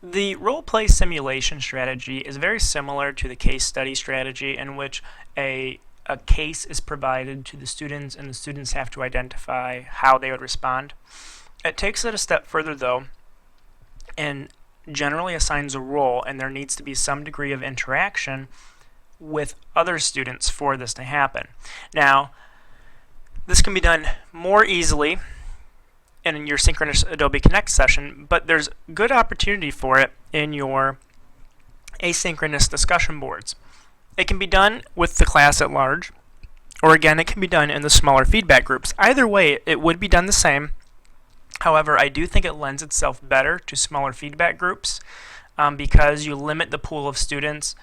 The role-play simulation strategy is very similar to the case study strategy, in which a case is provided to the students and the students have to identify how they would respond. It takes it a step further though and generally assigns a role, and there needs to be some degree of interaction with other students for this to happen. Now, this can be done more easily in your synchronous Adobe Connect session, but there's good opportunity for it in your asynchronous discussion boards. It can be done with the class at large, or again, it can be done in the smaller feedback groups. Either way, it would be done the same. However, I do think it lends itself better to smaller feedback groups because you limit the pool of students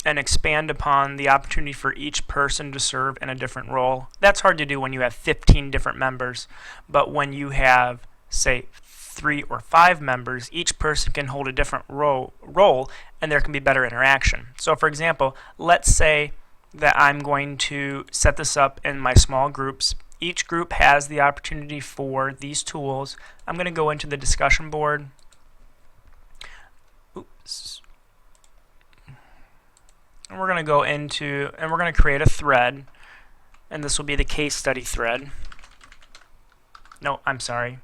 and expand upon the opportunity for each person to serve in a different role. That's hard to do when you have 15 different members, but when you have, say, 3 or 5 members, each person can hold a different role and there can be better interaction. So for example, let's say that I'm going to set this up in my small groups. Each group has the opportunity for these tools. I'm going to go into the discussion board. Oops. And we're going to go into, and we're going to create a thread, and this will be the case study thread. No, I'm sorry.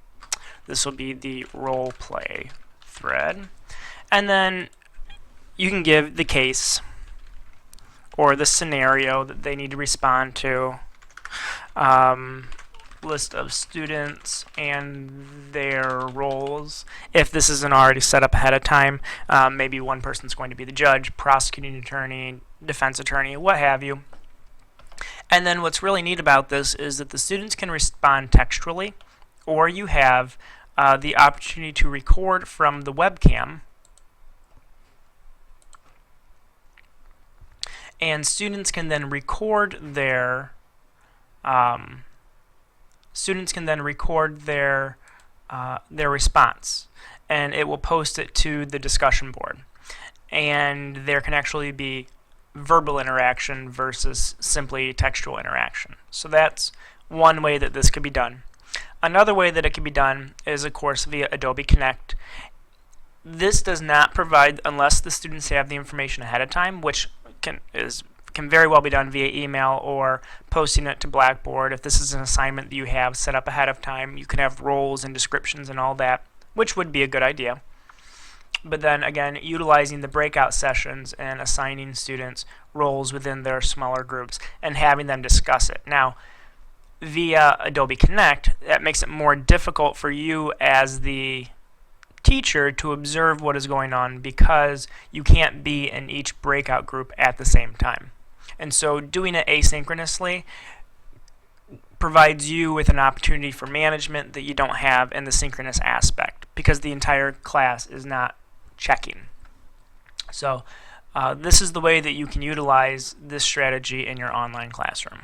This will be the role play thread. And then you can give the case or the scenario that they need to respond to, list of students and their roles. If this isn't already set up ahead of time, maybe one person's going to be the judge, prosecuting attorney, defense attorney, what have you. And then what's really neat about this is that the students can respond textually, or you have the opportunity to record from the webcam, and students can then record their their response, and it will post it to the discussion board. And there can actually be verbal interaction versus simply textual interaction. So that's one way that this could be done. Another way that it can be done is, of course, via Adobe Connect. This does not provide, unless the students have the information ahead of time, which can very well be done via email or posting it to Blackboard. If this is an assignment that you have set up ahead of time, you can have roles and descriptions and all that, which would be a good idea. But then again, utilizing the breakout sessions and assigning students roles within their smaller groups and having them discuss it. Now, via Adobe Connect, that makes it more difficult for you as the teacher to observe what is going on because you can't be in each breakout group at the same time. And so doing it asynchronously provides you with an opportunity for management that you don't have in the synchronous aspect because the entire class is not checking. So this is the way that you can utilize this strategy in your online classroom.